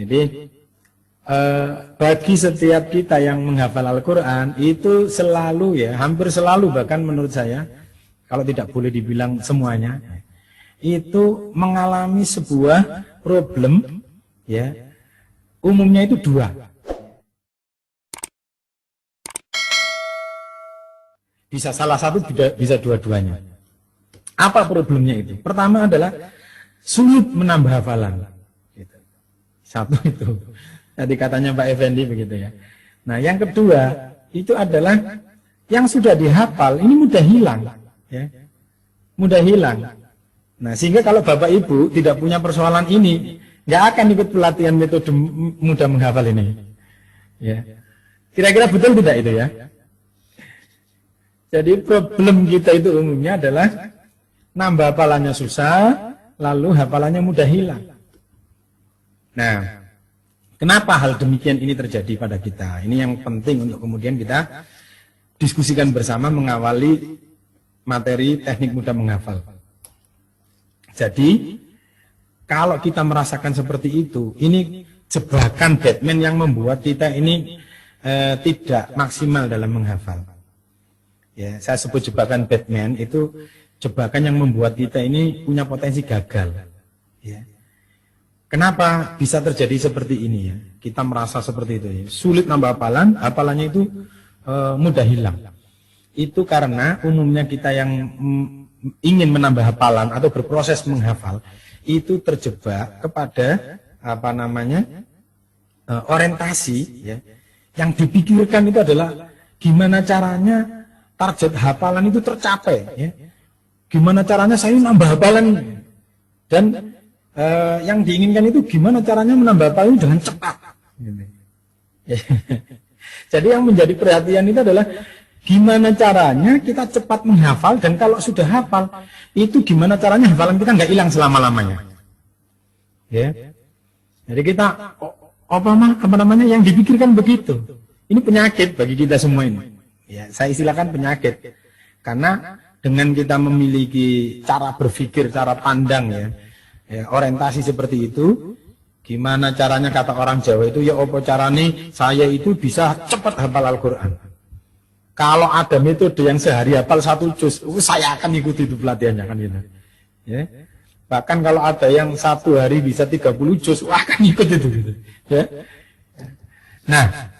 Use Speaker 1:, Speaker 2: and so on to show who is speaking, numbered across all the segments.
Speaker 1: Jadi bagi setiap kita yang menghafal Al-Quran itu selalu ya, hampir selalu bahkan menurut saya, kalau tidak boleh dibilang semuanya, itu mengalami sebuah problem ya, umumnya itu dua. Bisa salah satu, bisa dua-duanya. Apa problemnya itu? Pertama adalah sulit menambah hafalan. Satu itu. Tadi katanya Pak Effendi begitu ya. Nah, yang kedua itu adalah yang sudah dihafal ini mudah hilang, ya. Mudah hilang. Nah, sehingga kalau Bapak Ibu tidak punya persoalan ini, nggak akan ikut pelatihan metode mudah menghafal ini. Ya. Kira-kira betul tidak itu ya? Jadi problem kita itu umumnya adalah nambah hafalannya susah, lalu hafalannya mudah hilang. Nah, kenapa hal demikian ini terjadi pada kita? Ini yang penting untuk kemudian kita diskusikan bersama mengawali materi teknik mudah menghafal. Jadi, kalau kita merasakan seperti itu, ini jebakan Batman yang membuat kita ini tidak maksimal dalam menghafal. Ya, saya sebut jebakan Batman itu jebakan yang membuat kita ini punya potensi gagal. Ya. Kenapa bisa terjadi seperti ini ya? Kita merasa seperti itu ya. Sulit nambah hafalan, hafalannya itu mudah hilang. Itu karena umumnya kita yang ingin menambah hafalan atau berproses menghafal itu terjebak kepada orientasi ya. Yang dipikirkan itu adalah gimana caranya target hafalan itu tercapai ya. Gimana caranya saya nambah hafalan dan yang diinginkan itu gimana caranya menambah hafalan dengan cepat. Jadi yang menjadi perhatian itu adalah gimana caranya kita cepat menghafal, dan kalau sudah hafal itu gimana caranya hafalan kita nggak hilang selama-lamanya. Ya. Jadi kita yang dipikirkan begitu. Ini penyakit bagi kita semua ini. Ya, saya istilahkan penyakit. Karena dengan kita memiliki cara berpikir, cara pandang ya, orientasi seperti itu, gimana caranya kata orang Jawa itu, ya apa caranya saya itu bisa cepat hafal Al-Quran. Kalau ada metode yang sehari hafal 1 juz, saya akan ikuti itu pelatihannya kan gitu. Ya. Bahkan kalau ada yang 1 hari bisa 30 juz, akan ikut itu gitu. Ya. Nah,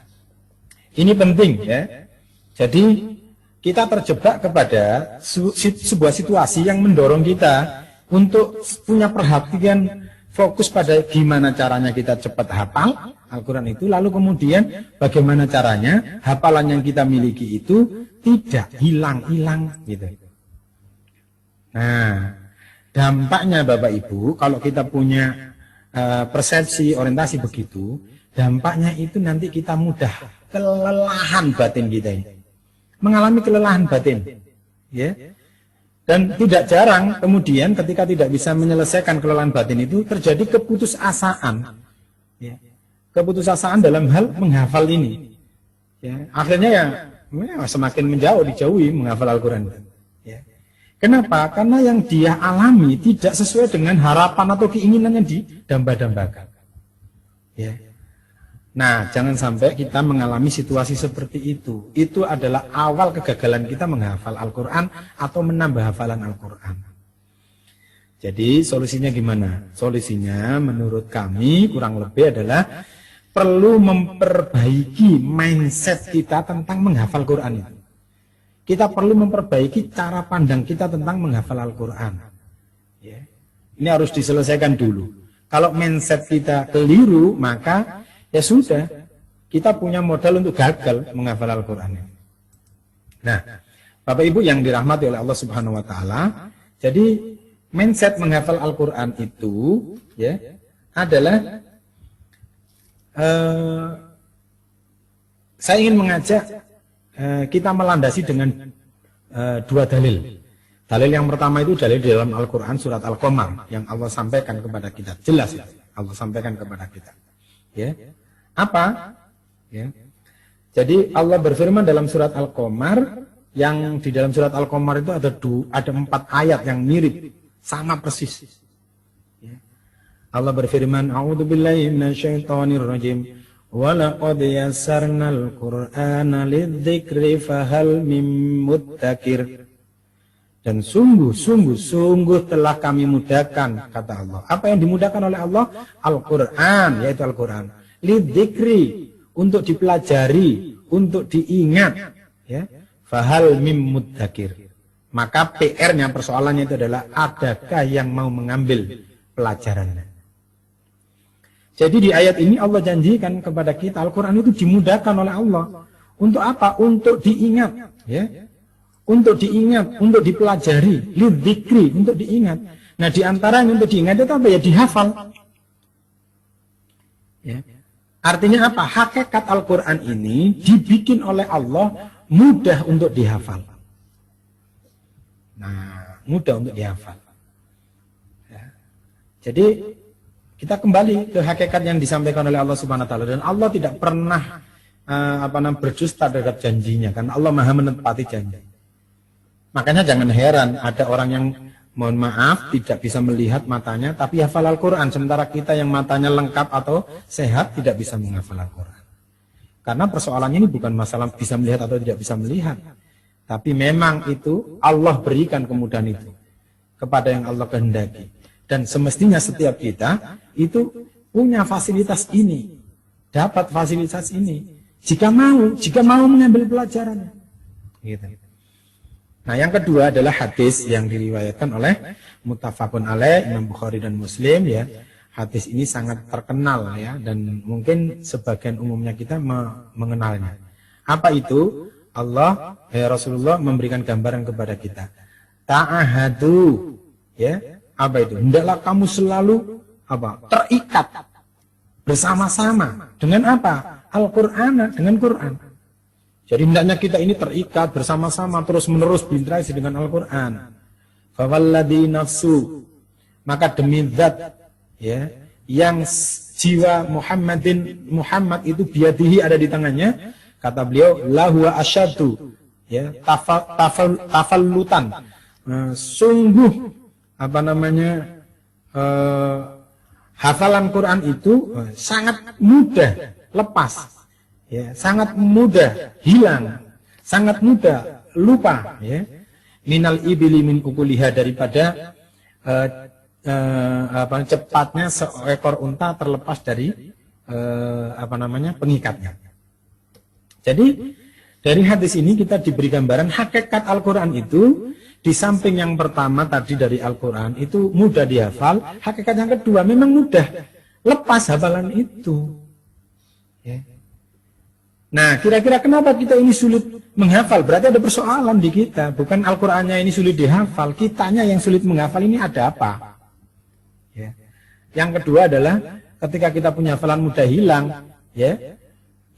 Speaker 1: ini penting ya. Jadi kita terjebak kepada sebuah situasi yang mendorong kita untuk punya perhatian fokus pada gimana caranya kita cepat hafal Al-Quran itu, lalu kemudian bagaimana caranya hafalan yang kita miliki itu tidak hilang-hilang gitu. Nah, dampaknya Bapak Ibu, kalau kita punya persepsi orientasi begitu, dampaknya itu nanti kita mudah kelelahan batin kita ini. Mengalami kelelahan batin. Ya. Dan tidak jarang kemudian ketika tidak bisa menyelesaikan kelelahan batin itu terjadi keputusasaan. Ya. Keputusasaan dalam hal menghafal ini. Ya. Akhirnya ya semakin dijauhi menghafal Al-Quran. Ya. Kenapa? Karena yang dia alami tidak sesuai dengan harapan atau keinginan yang didamba-dambakan. Ya. Nah, jangan sampai kita mengalami situasi seperti itu. Itu adalah awal kegagalan kita menghafal Al-Quran atau menambah hafalan Al-Quran. Jadi solusinya gimana? Solusinya menurut kami kurang lebih adalah perlu memperbaiki mindset kita tentang menghafal Quran itu. Kita perlu memperbaiki cara pandang kita tentang menghafal Al-Quran. Ya. Ini harus diselesaikan dulu. Kalau mindset kita keliru, maka ya sudah, kita punya modal untuk gagal menghafal Al-Quran. Nah, Bapak Ibu yang dirahmati oleh Allah Subhanahu Wa Taala, jadi mindset menghafal Al-Quran itu ya adalah saya ingin mengajak kita melandasi dengan 2 dalil. Dalil yang pertama itu dalil di dalam Al-Quran surat Al-Qamar yang Allah sampaikan kepada kita, jelas ya, Allah sampaikan kepada kita. Ya. Apa? Ya. Jadi Allah berfirman dalam surat Al-Qamar, yang di dalam surat Al-Qamar itu ada 4 ayat yang mirip, sama persis. Ya. Allah berfirman, A'udzubillahi minasyaitonirrajim. Wa laqad yassarnal Qur'ana lidzikri fahal mim muddakir. Dan sungguh telah kami mudahkan, kata Allah. Apa yang dimudahkan oleh Allah? Al-Quran, yaitu Al-Quran. Lidzikri, untuk dipelajari, untuk diingat. Ya. Fahal mim muddakir. Maka PR-nya, persoalannya itu adalah, adakah yang mau mengambil pelajarannya? Jadi di ayat ini Allah janjikan kepada kita, Al-Quran itu dimudahkan oleh Allah. Untuk apa? Untuk diingat. Ya. Untuk diingat, untuk dipelajari, lidzikri, untuk diingat. Nah, di antaranya untuk diingat itu apa ya? Dihafal. Ya. Artinya apa? Hakikat Al-Quran ini dibikin oleh Allah mudah untuk dihafal. Nah, mudah untuk dihafal. Ya. Jadi kita kembali ke hakikat yang disampaikan oleh Allah Subhanahu Wa Taala, dan Allah tidak pernah berdusta terhadap janjinya, karena Allah Maha menepati janji. Makanya jangan heran ada orang yang, mohon maaf, tidak bisa melihat matanya tapi hafal Al-Quran, sementara kita yang matanya lengkap atau sehat tidak bisa menghafal Al-Quran. Karena persoalannya ini bukan masalah bisa melihat atau tidak bisa melihat, tapi memang itu Allah berikan kemudahan itu kepada yang Allah kehendaki. Dan semestinya setiap kita itu punya fasilitas ini, dapat fasilitas ini, jika mau mengambil pelajarannya. Gitu. Nah, yang kedua adalah hadis yang diriwayatkan oleh muttafaqun alaih, Imam Bukhari dan Muslim, ya. Hadis ini sangat terkenal, ya, dan mungkin sebagian umumnya kita mengenalnya. Apa itu? Allah, Rasulullah memberikan gambaran kepada kita. Ta'ahadu, ya. Apa itu? Hendaklah kamu selalu terikat bersama-sama dengan apa? Al-Qur'an, dengan Quran. Jadi hendaknya kita ini terikat bersama-sama terus-menerus berinteraksi dengan Al-Quran. Fawalladhi nafsu, maka demi zat, ya, yang jiwa Muhammad itu biadihi, ada di tangannya, kata beliau, lahu asyadu, ya, tafallutan, sungguh hafalan Quran itu sangat mudah lepas. Ya, sangat mudah hilang, sangat mudah lupa, ya. Minal ibili min ukuliha, daripada cepatnya seekor unta terlepas dari pengikatnya. Jadi dari hadis ini kita diberi gambaran hakikat Al-Quran itu, di samping yang pertama tadi dari Al-Quran itu mudah dihafal, hakikat yang kedua memang mudah lepas hafalan itu, ya. Nah, kira-kira kenapa kita ini sulit menghafal? Berarti ada persoalan di kita. Bukan Al-Qur'annya ini sulit dihafal, kitanya yang sulit menghafal. Ini ada apa? Ya. Yang kedua adalah ketika kita punya hafalan mudah hilang, ya,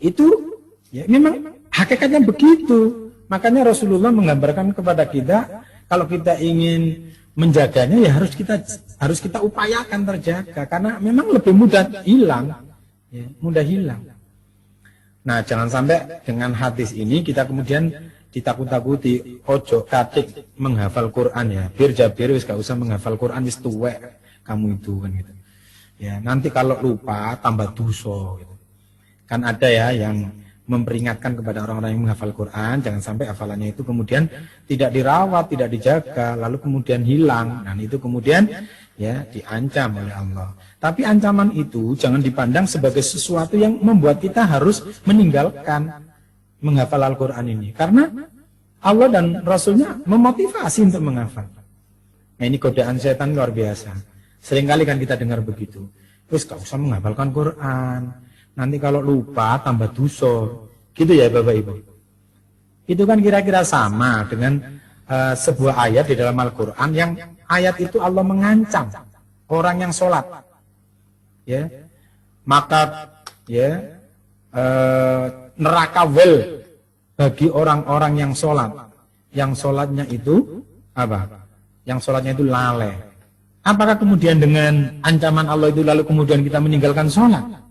Speaker 1: itu ya, memang hakikatnya begitu. Makanya Rasulullah menggambarkan kepada kita, kalau kita ingin menjaganya ya harus kita upayakan terjaga, karena memang lebih mudah hilang, ya, mudah hilang. Nah, jangan sampai dengan hadis ini kita kemudian ditakut-takuti, ojo katik menghafal Quran, ya. Bir jabir wis gak usah menghafal Quran, wis tuwek kamu itu, kan gitu. Ya, nanti kalau lupa tambah dosa gitu. Kan ada ya yang memperingatkan kepada orang-orang yang menghafal Quran, jangan sampai hafalannya itu kemudian tidak dirawat, tidak dijaga, lalu kemudian hilang. Dan itu kemudian ya diancam oleh Allah. Tapi ancaman itu jangan dipandang sebagai sesuatu yang membuat kita harus meninggalkan menghafal Al-Quran ini. Karena Allah dan Rasulnya memotivasi untuk menghafal. Nah, ini godaan setan luar biasa. Seringkali kan kita dengar begitu. Terus gak usah menghafalkan Quran. Nanti kalau lupa tambah dosa. Gitu ya Bapak Ibu. Itu kan kira-kira sama dengan sebuah ayat di dalam Al-Quran yang ayat itu Allah mengancam orang yang sholat, ya, maka ya neraka wel bagi orang-orang yang sholat, yang sholatnya itu apa? Yang sholatnya itu lalai. Apakah kemudian dengan ancaman Allah itu lalu kemudian kita meninggalkan sholat?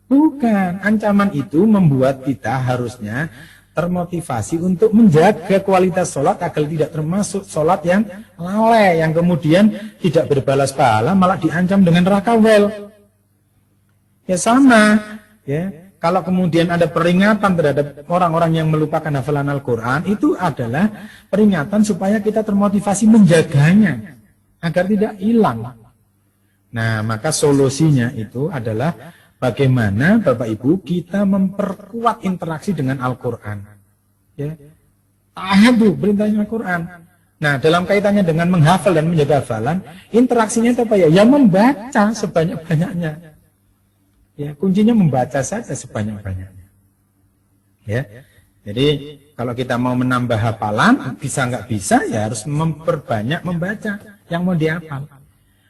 Speaker 1: Bukan, ancaman itu membuat kita harusnya termotivasi untuk menjaga kualitas sholat agar tidak termasuk sholat yang lalai, yang kemudian tidak berbalas pahala malah diancam dengan neraka wel. Ya sama, ya. Kalau kemudian ada peringatan terhadap orang-orang yang melupakan hafalan Al-Quran, itu adalah peringatan supaya kita termotivasi menjaganya agar tidak hilang. Nah, maka solusinya itu adalah bagaimana Bapak Ibu kita memperkuat interaksi dengan Al-Quran. Ya. Tahadu perintahnya Al-Quran. Nah, dalam kaitannya dengan menghafal dan menjaga hafalan, interaksinya itu apa ya? Ya membaca sebanyak-banyaknya. Ya, kuncinya membaca saja sebanyak-banyaknya. Ya. Jadi kalau kita mau menambah hafalan, bisa nggak bisa ya harus memperbanyak membaca yang mau dihafal.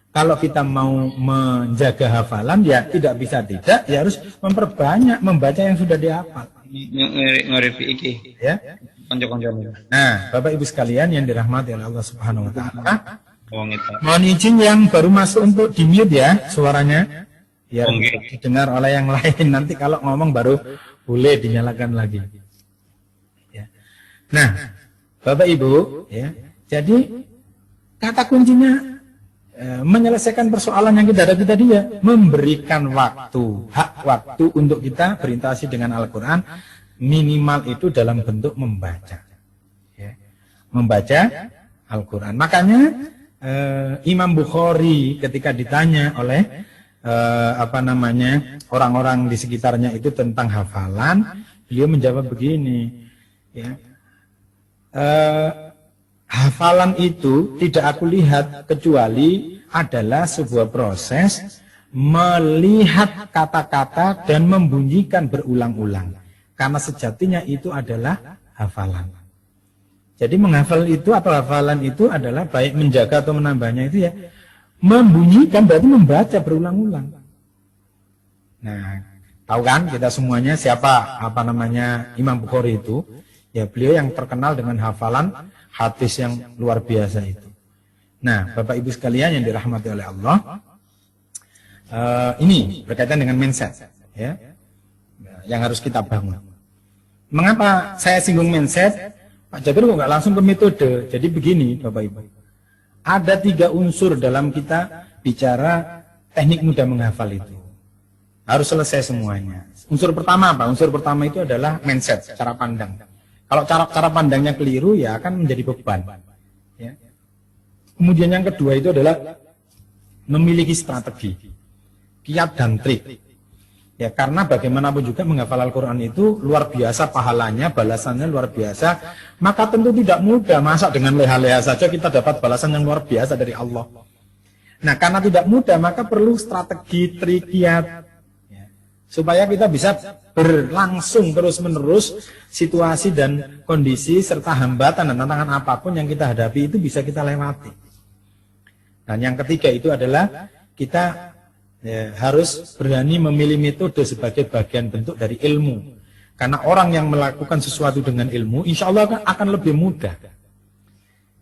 Speaker 1: Kalau kita mau menjaga hafalan ya tidak bisa tidak, ya harus memperbanyak membaca yang sudah dihafal.
Speaker 2: Ngarifi iki.
Speaker 1: Ya.
Speaker 2: Konco-konco.
Speaker 1: Nah, Bapak Ibu sekalian yang dirahmati oleh Allah Subhanahu wa taala.
Speaker 2: Mohon
Speaker 1: izin yang baru masuk untuk di-mute ya suaranya. Biar didengar oleh yang lain. Nanti kalau ngomong baru boleh dinyalakan lagi. Ya. Nah, Bapak Ibu, ya. Jadi kata kuncinya menyelesaikan persoalan yang kita hadapi tadi ya, memberikan waktu, hak waktu untuk kita berinteraksi dengan Al-Quran, minimal itu dalam bentuk membaca. Ya. Membaca Al-Quran. Makanya Imam Bukhari ketika ditanya oleh orang-orang di sekitarnya itu tentang hafalan, beliau menjawab begini, ya, hafalan itu tidak aku lihat kecuali adalah sebuah proses melihat kata-kata dan membunyikan berulang-ulang, karena sejatinya itu adalah hafalan. Jadi menghafal itu atau hafalan itu adalah baik menjaga atau menambahnya itu ya membunyikan, berarti membaca berulang-ulang. Nah, tahu kan kita semuanya siapa Imam Bukhari itu? Ya beliau yang terkenal dengan hafalan hadis yang luar biasa itu. Nah, Bapak Ibu sekalian yang dirahmati oleh Allah, ini berkaitan dengan mindset, ya, yang harus kita bangun. Mengapa saya singgung mindset? Pak Jabir kok nggak langsung ke metode? Jadi begini, Bapak Ibu. Ada 3 unsur dalam kita bicara teknik mudah menghafal itu. Harus selesai semuanya. Unsur pertama apa? Unsur pertama itu adalah mindset, cara pandang. Kalau cara pandangnya keliru ya akan menjadi beban. Ya. Kemudian yang kedua itu adalah memiliki strategi, kiat dan trik. Ya, karena bagaimanapun juga menghafal Al-Quran itu luar biasa pahalanya, balasannya luar biasa. Maka tentu tidak mudah, masa dengan leha-leha saja kita dapat balasan yang luar biasa dari Allah. Nah, karena tidak mudah, maka perlu strategi, trik, kiat. Ya, supaya kita bisa berlangsung terus-menerus situasi dan kondisi serta hambatan dan tantangan apapun yang kita hadapi itu bisa kita lewati. Dan yang ketiga itu adalah kita harus berani memilih metode sebagai bagian bentuk dari ilmu. Karena orang yang melakukan sesuatu dengan ilmu, insya Allah akan lebih mudah.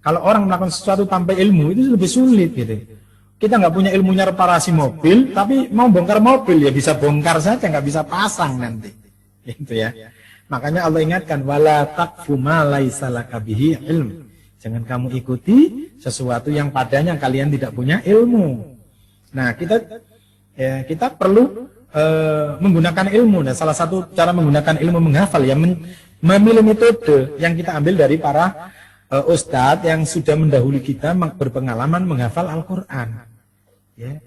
Speaker 1: Kalau orang melakukan sesuatu tanpa ilmu, itu lebih sulit gitu. Kita nggak punya ilmunya reparasi mobil, tapi mau bongkar mobil ya bisa bongkar saja, nggak bisa pasang nanti. Gitu ya. Makanya Allah ingatkan, wala taqfu ma laisa laka bihi ilm. Jangan kamu ikuti sesuatu yang padanya kalian tidak punya ilmu. Nah, kita perlu menggunakan ilmu. Nah, salah satu cara menggunakan ilmu menghafal ya memilih metode yang kita ambil dari para ustadz yang sudah mendahului kita berpengalaman menghafal Al-Quran. Ya.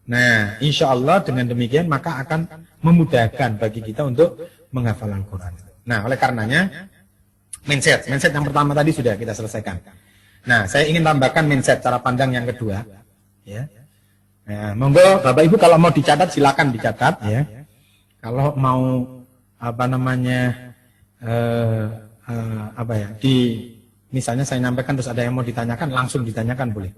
Speaker 1: Nah, insya Allah dengan demikian maka akan memudahkan bagi kita untuk menghafal Al-Quran. Nah, oleh karenanya mindset yang pertama tadi sudah kita selesaikan. Nah, saya ingin tambahkan mindset cara pandang yang kedua. Ya. Nah, monggo Bapak Ibu kalau mau dicatat silakan dicatat ya. Kalau mau misalnya saya nyampaikan terus ada yang mau ditanyakan langsung ditanyakan boleh.